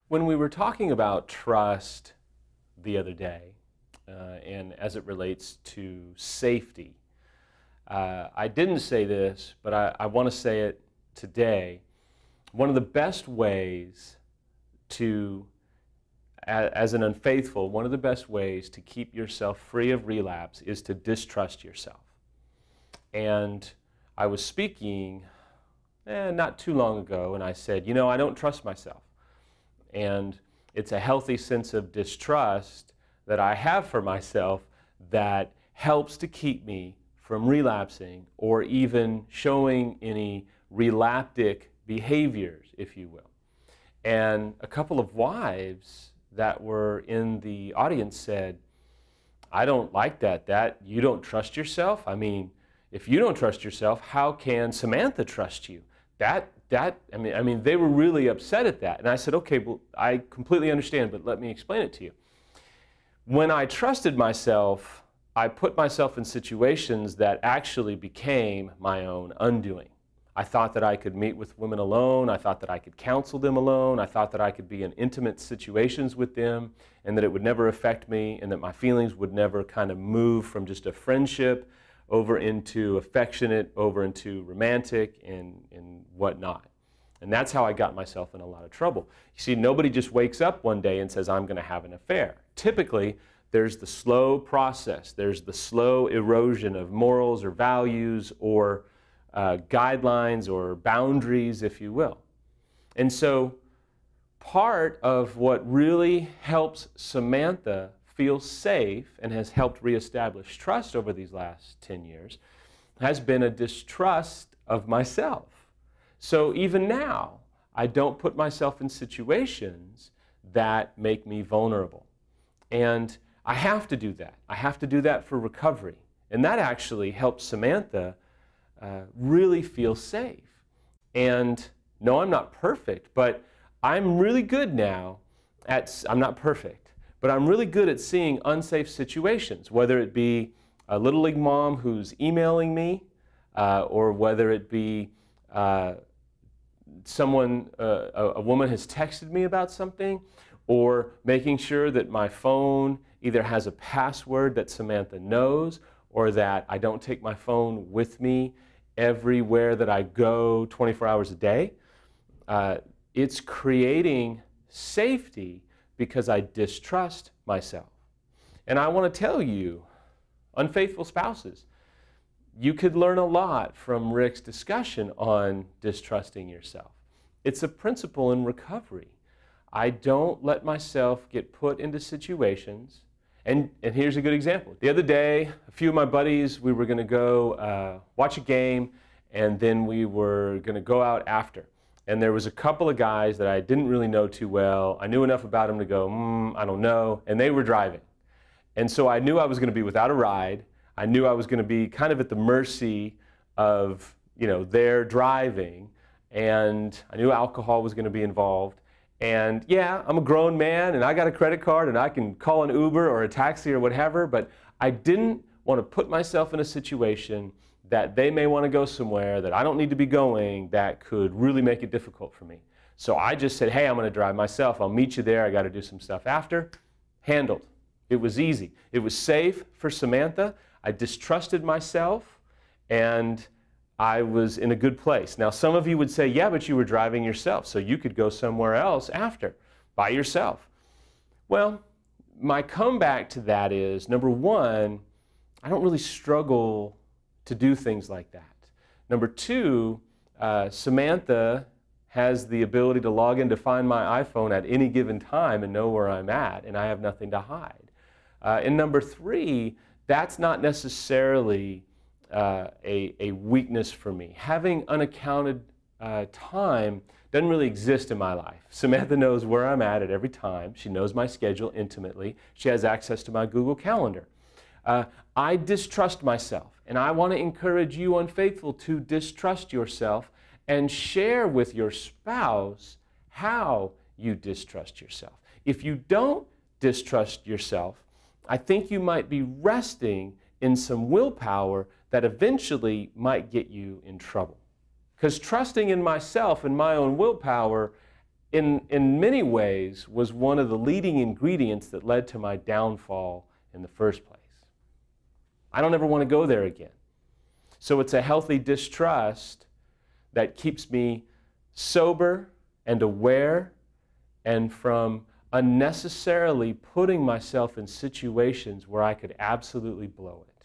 When we were talking about trust the other day, and as it relates to safety, I didn't say this, but I want to say it today. One of the best ways to, as an unfaithful, one of the best ways to keep yourself free of relapse is to distrust yourself. And I was speaking not too long ago, and I said, you know, I don't trust myself. And it's a healthy sense of distrust that I have for myself that helps to keep me from relapsing or even showing any relaptic behaviors, if you will. And a couple of wives that were in the audience said, I don't like that you don't trust yourself. I mean, if you don't trust yourself, how can Samantha trust you? I mean, they were really upset at that. And I said, okay, well, I completely understand, but let me explain it to you. When I trusted myself, I put myself in situations that actually became my own undoing. I thought that I could meet with women alone. I thought that I could counsel them alone. I thought that I could be in intimate situations with them and that it would never affect me and that my feelings would never kind of move from just a friendship over into affectionate, over into romantic and whatnot. And that's how I got myself in a lot of trouble. You see, nobody just wakes up one day and says, I'm going to have an affair. Typically, there's the slow process. There's the slow erosion of morals or values or guidelines or boundaries, if you will. And so part of what really helps Samantha feel safe and has helped reestablish trust over these last 10 years has been a distrust of myself. So even now, I don't put myself in situations that make me vulnerable. And I have to do that. I have to do that for recovery. And that actually helps Samantha really feel safe. And no, I'm not perfect, but I'm really good now at, I'm not perfect, but I'm really good at seeing unsafe situations, whether it be a Little League mom who's emailing me, or whether it be someone, a woman has texted me about something, or making sure that my phone either has a password that Samantha knows, or that I don't take my phone with me everywhere that I go 24 hours a day. It's creating safety because I distrust myself. And I want to tell you, unfaithful spouses, you could learn a lot from Rick's discussion on distrusting yourself. It's a principle in recovery. I don't let myself get put into situations, and here's a good example. The other day, a few of my buddies, we were going to go watch a game, and then we were going to go out after. And there was a couple of guys that I didn't really know too well. I knew enough about them to go, I don't know, and they were driving. And so I knew I was going to be without a ride. I knew I was going to be kind of at the mercy of, their driving, and I knew alcohol was going to be involved. And yeah, I'm a grown man, and I got a credit card, and I can call an Uber or a taxi or whatever, but I didn't want to put myself in a situation that they may want to go somewhere that I don't need to be going that could really make it difficult for me. So I just said, hey, I'm going to drive myself. I'll meet you there. I got to do some stuff after. Handled. It was easy. It was safe for Samantha. I distrusted myself, and I was in a good place. Now, some of you would say, yeah, but you were driving yourself, so you could go somewhere else after, by yourself. Well, my comeback to that is, number one, I don't really struggle to do things like that. Number two, Samantha has the ability to log in to find my iPhone at any given time and know where I'm at, and I have nothing to hide. And number three, that's not necessarily a weakness for me. Having unaccounted time doesn't really exist in my life. Samantha knows where I'm at every time. She knows my schedule intimately. She has access to my Google Calendar. I distrust myself, and I want to encourage you unfaithful to distrust yourself and share with your spouse how you distrust yourself. If you don't distrust yourself, I think you might be resting in some willpower that eventually might get you in trouble. Because trusting in myself and my own willpower in many ways was one of the leading ingredients that led to my downfall in the first place. I don't ever want to go there again. So it's a healthy distrust that keeps me sober and aware and from unnecessarily putting myself in situations where I could absolutely blow it.